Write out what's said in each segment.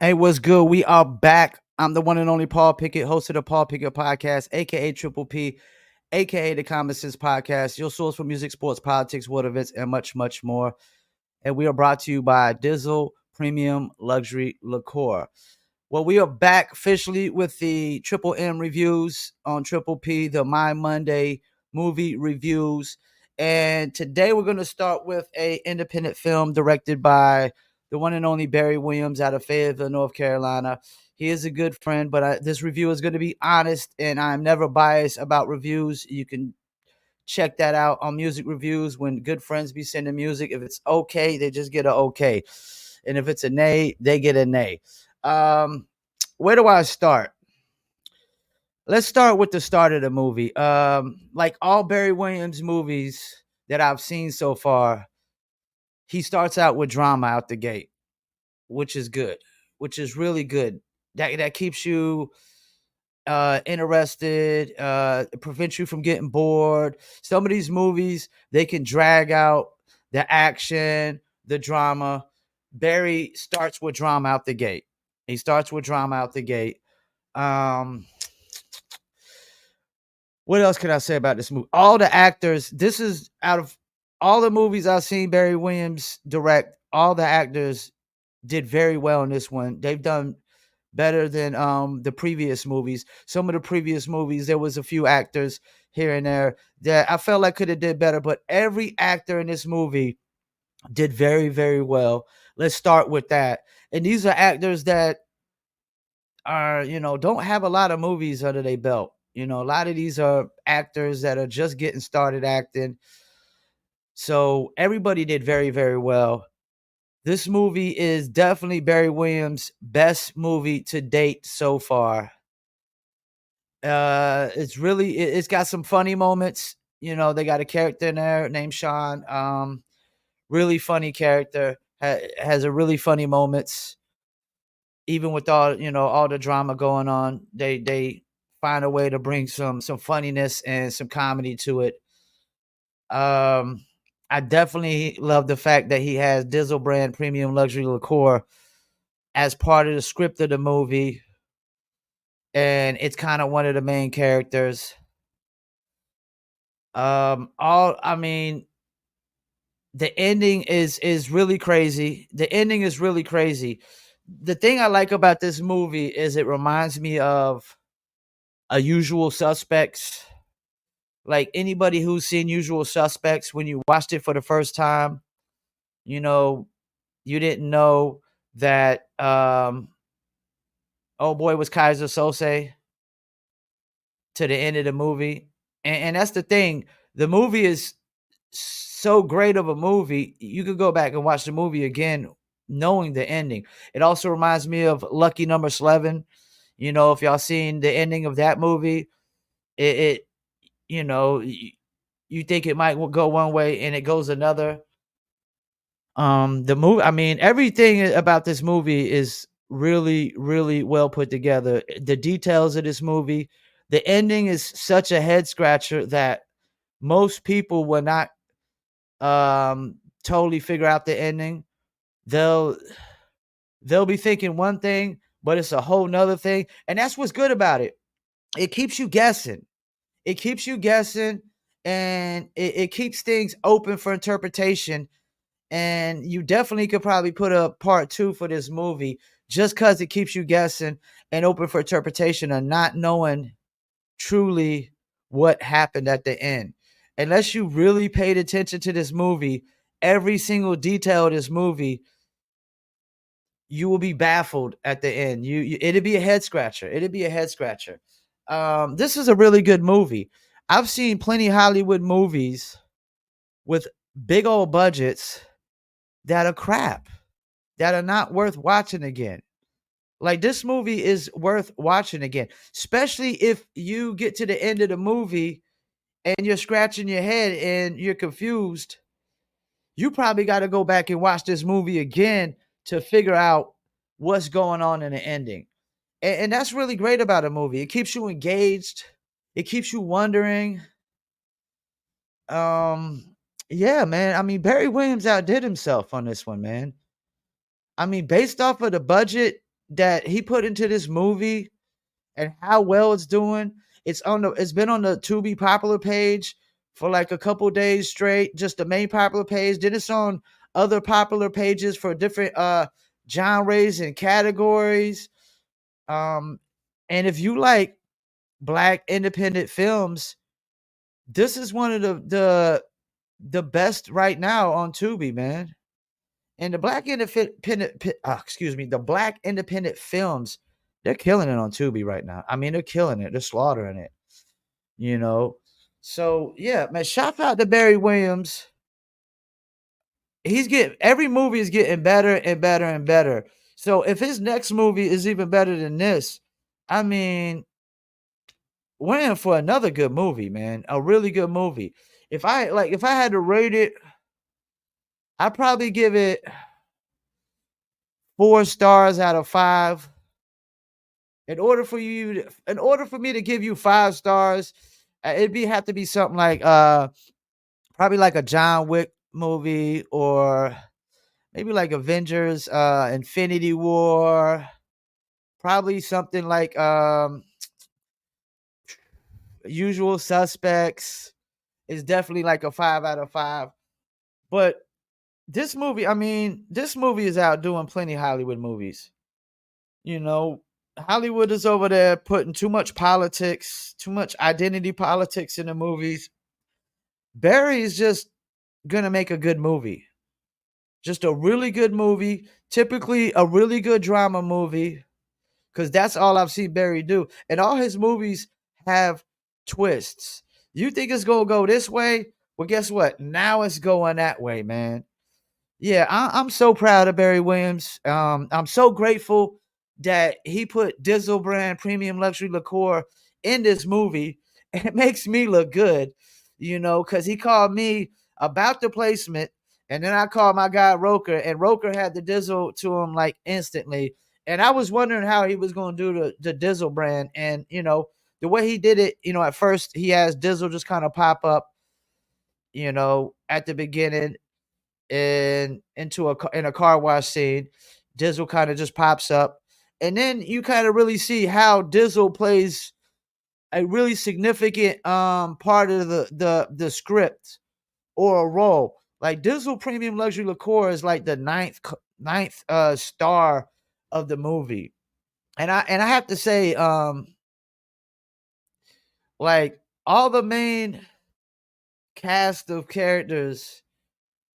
Hey, what's good? We are back. I'm the one and only Paul Pickett, host of the Paul Pickett Podcast, aka Triple P, aka the Common Sense Podcast, your source for music, sports, politics, world events, and much, much more. And we are brought to you by Dizzle Premium Luxury Liqueur. Well, we are back officially with the Triple M reviews on Triple P, the My Monday movie reviews. And today we're going to start with a independent film directed by the one and only Barry Williams out of Fayetteville, North Carolina. He is a good friend, but this review is going to be honest, and I'm never biased about reviews. You can check that out on music reviews when good friends be sending music. If it's okay, they just get an okay. And if it's a nay, they get a nay. Where do I start? Let's start with the start of the movie. Like all Barry Williams movies that I've seen so far, he starts out with drama out the gate, which is good, which is really good. That keeps you interested, prevents you from getting bored. Some of these movies, they can drag out the action, the drama. Barry starts with drama out the gate. He starts with drama out the gate. Um, what else can I say about this movie? All the actors, this is out of all the movies I've seen Barry Williams direct, all the actors did very well in this one. They've done better than the previous movies. Some of the previous movies, there was a few actors here and there that I felt like could have did better, but every actor in this movie did very, very well. Let's start with that. And these are actors that are, don't have a lot of movies under their belt. A lot of these are actors that are just getting started acting. So everybody did very, very well. This movie is definitely Barry Williams' best movie to date so far. It's got some funny moments. They got a character in there named Sean. Really funny character. Has a really funny moments. Even with all the drama going on, they find a way to bring some funniness and some comedy to it. Um, I definitely love the fact that he has Dizzle brand premium luxury liqueur as part of the script of the movie, and it's kind of one of the main characters. All I mean, the ending is really crazy. The ending is really crazy. The thing I like about this movie is it reminds me of a Usual Suspects. Like anybody who's seen Usual Suspects, when you watched it for the first time, you know, you didn't know that oh boy was Kaiser Sose to the end of the movie. And that's the thing. The movie is so great of a movie. You could go back and watch the movie again knowing the ending. It also reminds me of Lucky Number 11. If y'all seen the ending of that movie, it you know, you think it might go one way and it goes another. The movie, I mean, everything about this movie is really, really well put together. The details of this movie, the ending is such a head scratcher that most people will not totally figure out the ending. They'll they'll be thinking one thing, but it's a whole nother thing. And that's what's good about it. It keeps you guessing. It keeps you guessing, and it keeps things open for interpretation. And you definitely could probably put a part two for this movie just because it keeps you guessing and open for interpretation and not knowing truly what happened at the end. Unless you really paid attention to this movie, every single detail of this movie, you will be baffled at the end. It'd be a head scratcher. It'd be a head scratcher. This is a really good movie. I've seen plenty of Hollywood movies with big old budgets that are crap, that are not worth watching again. Like this movie is worth watching again, especially if you get to the end of the movie and you're scratching your head and you're confused. You probably got to go back and watch this movie again to figure out what's going on in the ending. And that's really great about a movie. It keeps you engaged. It keeps you wondering. Um, yeah, man. I mean, Barry Williams outdid himself on this one, man. I mean, based off of the budget, that he put into this movie and how well it's doing. It's been on the Tubi popular page for like a couple days straight, just the main popular page. Then it's on other popular pages for different genres and categories. Um and if you like black independent films, this is one of the best right now on Tubi, man. And the black the black independent films, they're killing it on Tubi right now. I mean, they're killing it. They're slaughtering it, you know. So yeah, man, shout out to Barry Williams. He's getting every movie is getting better and better and better. So if his next movie is even better than this, I mean, we're in for another good movie, man. A really good movie. If I had to rate it, I'd probably give it 4 stars out of 5. In order for me to give you 5 stars, it'd be have to be something like probably like a John Wick movie, or maybe like Avengers Infinity War, probably something like Usual Suspects is definitely like a 5 out of 5. But this movie, I mean, this movie is outdoing plenty Hollywood movies. You know, Hollywood is over there putting too much politics, too much identity politics in the movies. Barry is just gonna make a good movie. Just a really good movie, typically a really good drama movie, because that's all I've seen Barry do. And all his movies have twists. You think it's gonna go this way? Well, guess what? Now it's going that way, man. Yeah, I'm so proud of Barry Williams. I'm so grateful that he put Dizzle brand premium luxury liqueur in this movie. And it makes me look good, because he called me about the placement, and then I called my guy Roker, and Roker had the Dizzle to him like instantly. And I was wondering how he was going to do the Dizzle brand, and the way he did it. At first he has Dizzle just kind of pop up, at the beginning in a car wash scene. Dizzle kind of just pops up, and then you kind of really see how Dizzle plays a really significant part of the script or a role. Like Dizzle Premium Luxury Liqueur is like the ninth star of the movie, and I have to say, like all the main cast of characters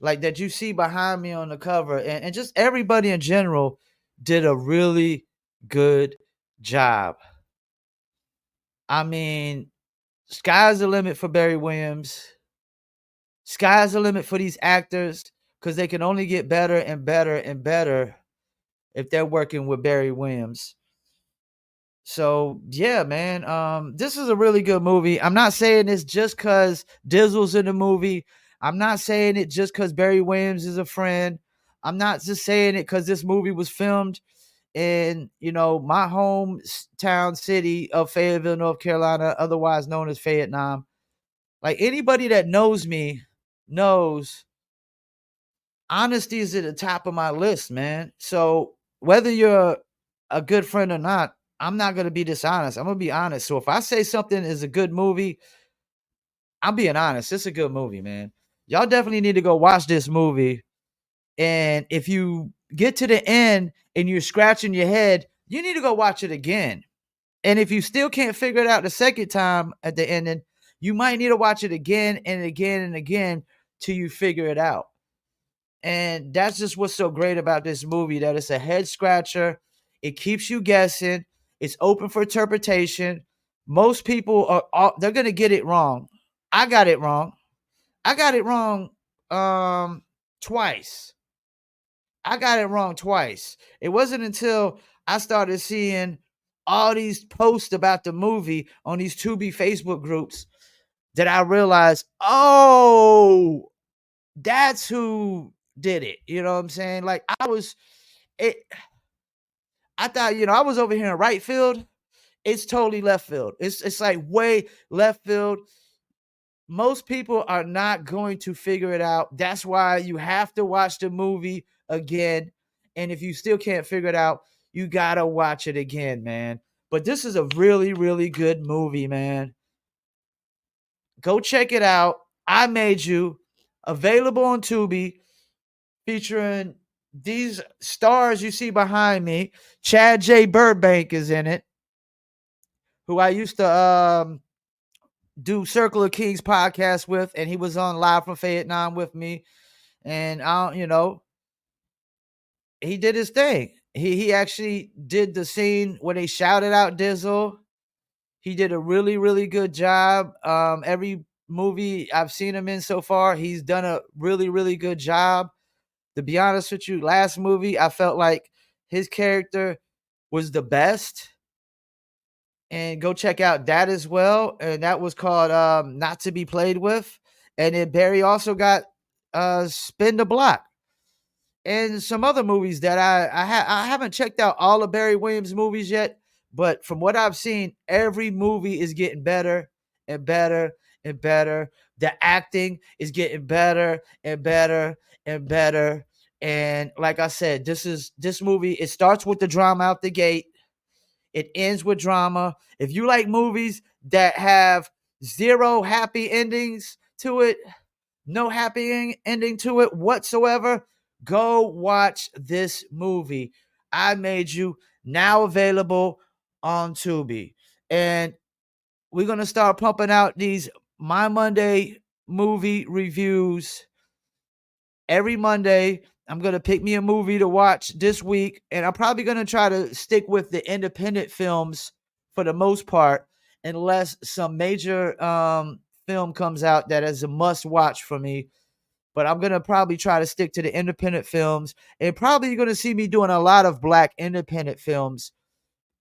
like that you see behind me on the cover, and just everybody in general did a really good job. I mean, sky's the limit for Barry Williams. Sky's the limit for these actors, because they can only get better and better and better if they're working with Barry Williams. So yeah, man, this is a really good movie. I'm not saying this just because Dizzle's in the movie. I'm not saying it just because Barry Williams is a friend. I'm not just saying it because this movie was filmed in my hometown city of Fayetteville, North Carolina, otherwise known as Vietnam. Like anybody that knows me knows honesty is at the top of my list, man. So whether you're a good friend or not, I'm not gonna be dishonest. I'm gonna be honest. So if I say something is a good movie, I'm being honest. It's a good movie, man. Y'all definitely need to go watch this movie. And if you get to the end and you're scratching your head, you need to go watch it again. And if you still can't figure it out the second time at the ending, you might need to watch it again and again and again till you figure it out. And that's just what's so great about this movie, that it's a head scratcher. It keeps you guessing. It's open for interpretation. Most people they're going to get it wrong. I got it wrong. I got it wrong twice. I got it wrong twice. It wasn't until I started seeing all these posts about the movie on these Tubi Facebook groups that I realized, oh, that's who did it. You know what I'm saying? Like it. I thought, I was over here in right field. It's totally left field. It's like way left field. Most people are not going to figure it out. That's why you have to watch the movie again. And if you still can't figure it out, you gotta watch it again, man. But this is a really, really good movie, man. Go check it out. I Made You, available on Tubi, featuring these stars you see behind me. Chad J. Burbank is in it, who I used to do Circle of Kings podcast with, and he was on Live from Vietnam with me. And he did his thing. He actually did the scene where they shouted out Dizzle. He did a really, really good job. Every movie I've seen him in so far, he's done a really, really good job. To be honest with you, last movie, I felt like his character was the best. And go check out that as well. And that was called Not to Be Played With. And then Barry also got Spin the Block. And some other movies that I haven't checked out all of Barry Williams' movies yet, but from what I've seen, every movie is getting better and better and better. The acting is getting better and better and better. And like I said, this movie, it starts with the drama out the gate. It ends with drama. If you like movies that have zero happy endings to it, no happy ending to it whatsoever, go watch this movie. I Made You, now available on Tubi. And we're going to start pumping out these My Monday movie reviews every Monday. I'm going to pick me a movie to watch this week, and I'm probably going to try to stick with the independent films for the most part, unless some major film comes out that is a must watch for me. But I'm going to probably try to stick to the independent films, and probably you're going to see me doing a lot of Black independent films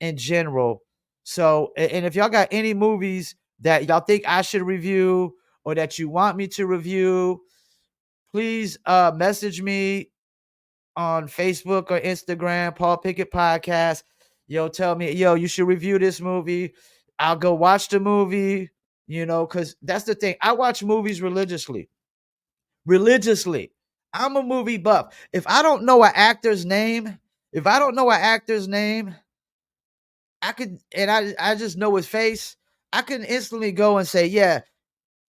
in general. So, and if y'all got any movies that y'all think I should review or that you want me to review, please message me on Facebook or Instagram, Paul Pickett Podcast. Yo, tell me, yo, you should review this movie. I'll go watch the movie, because that's the thing. I watch movies religiously. I'm a movie buff. If I don't know an actor's name, I could, and I just know his face, I can instantly go and say, yeah,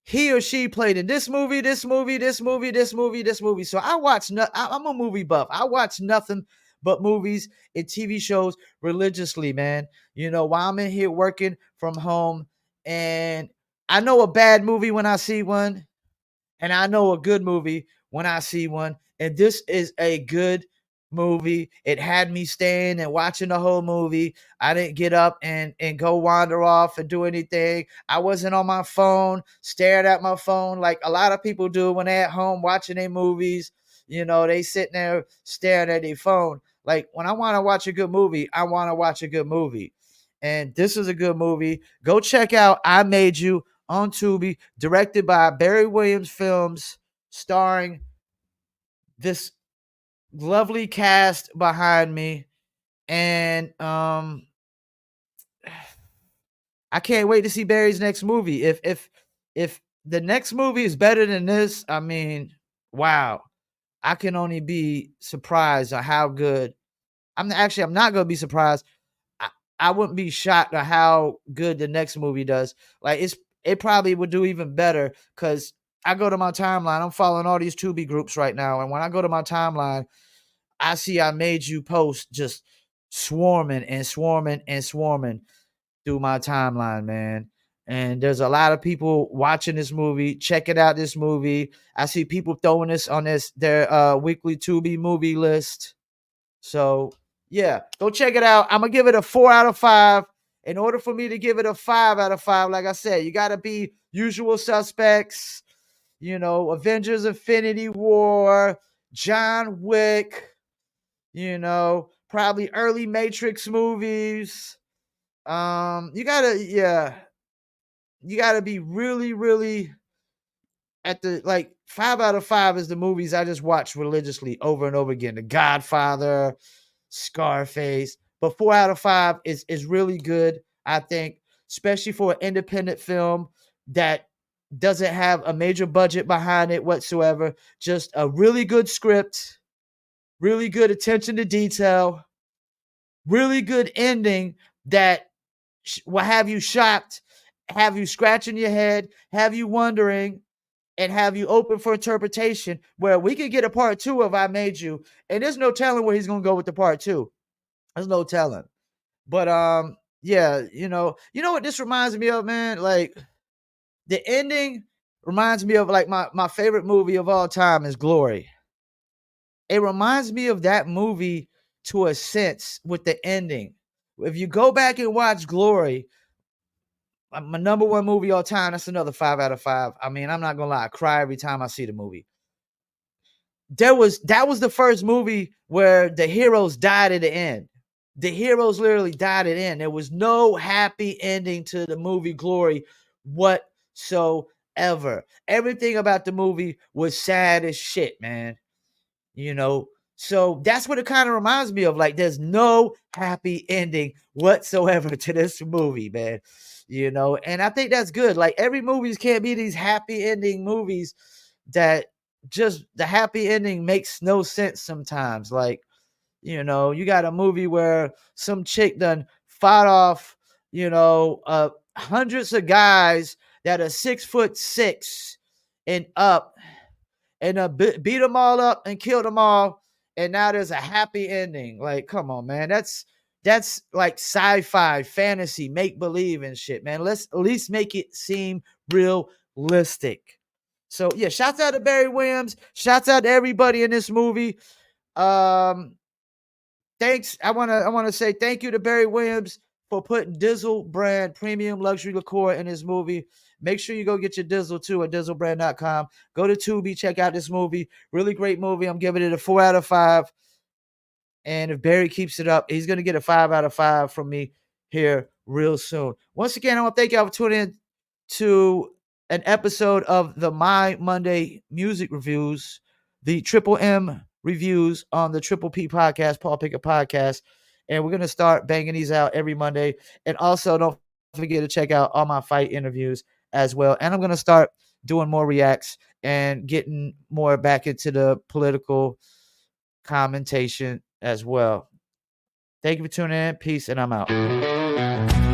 he or she played in this movie, this movie, this movie, this movie, this movie. So I'm a movie buff. I watch nothing but movies and TV shows religiously, man. While I'm in here working from home, and I know a bad movie when I see one, and I know a good movie when I see one. And this is a good movie. It had me staying and watching the whole movie. I didn't get up and go wander off and do anything. I wasn't on my phone, staring at my phone like a lot of people do when they're at home watching their movies. They sitting there staring at their phone. Like, when I want to watch a good movie, I want to watch a good movie. And this is a good movie. Go check out I Made You on Tubi, directed by Barry Williams Films, starring this lovely cast behind me. And I can't wait to see Barry's next movie. If the next movie is better than this, I mean, wow. I can only be surprised at how good. I'm not going to be surprised. I wouldn't be shocked at how good the next movie does. Like, it probably would do even better, because I go to my timeline. I'm following all these Tubi groups right now, and when I go to my timeline, I see I Made You post just swarming and swarming and swarming through my timeline, man. And there's a lot of people watching this movie, checking out this movie. I see people throwing this on their weekly Tubi movie list. So yeah, go check it out. I'm gonna give it a 4 out of 5. In order for me to give it a 5 out of 5, like I said, you gotta be Usual Suspects, Avengers Infinity War, John Wick, probably early Matrix movies. You gotta be really, really at the, like, 5 out of 5 is the movies I just watch religiously over and over again. The Godfather, Scarface, but 4 out of 5 is really good, I think, especially for an independent film that doesn't have a major budget behind it whatsoever. Just a really good script, really good attention to detail, really good ending that will have you shocked, have you scratching your head, have you wondering, and have you open for interpretation, where we could get a part 2 of I Made You, and there's no telling where he's gonna go with the part 2. There's no telling. But yeah, you know what this reminds me of, man? Like, the ending reminds me of, like, my favorite movie of all time is Glory. It reminds me of that movie to a sense with the ending. If you go back and watch Glory, my number one movie all time, that's another 5 out of 5. I mean, I'm not gonna lie, I cry every time I see the movie. That was the first movie where the heroes died at the end. The heroes literally died at the end. There was no happy ending to the movie Glory whatsoever. Everything about the movie was sad as shit, man. You know, so that's what it kind of reminds me of. Like, there's no happy ending whatsoever to this movie, man. And I think that's good. Like, every movies can't be these happy ending movies that just the happy ending makes no sense sometimes. Like, you got a movie where some chick done fought off, hundreds of guys that are 6'6" and up, and beat them all up and killed them all, and now there's a happy ending. Like, come on, man. That's like sci-fi, fantasy, make believe and shit, man. Let's at least make it seem realistic. So yeah, shouts out to Barry Williams. Shouts out to everybody in this movie. Thanks. I wanna say thank you to Barry Williams for putting Dizzle brand premium luxury liqueur in his movie. Make sure you go get your Dizzle too at dizzlebrand.com. Go to Tubi, check out this movie. Really great movie. I'm giving it a 4 out of 5. And if Barry keeps it up, he's gonna get a 5 out of 5 from me here real soon. Once again, I want to thank y'all for tuning in to an episode of the My Monday Music Reviews, the Triple M reviews on the Triple P podcast, Paul Pickett podcast. And we're going to start banging these out every Monday. And also, don't forget to check out all my fight interviews as well. And I'm going to start doing more reacts and getting more back into the political commentation as well. Thank you for tuning in. Peace, and I'm out.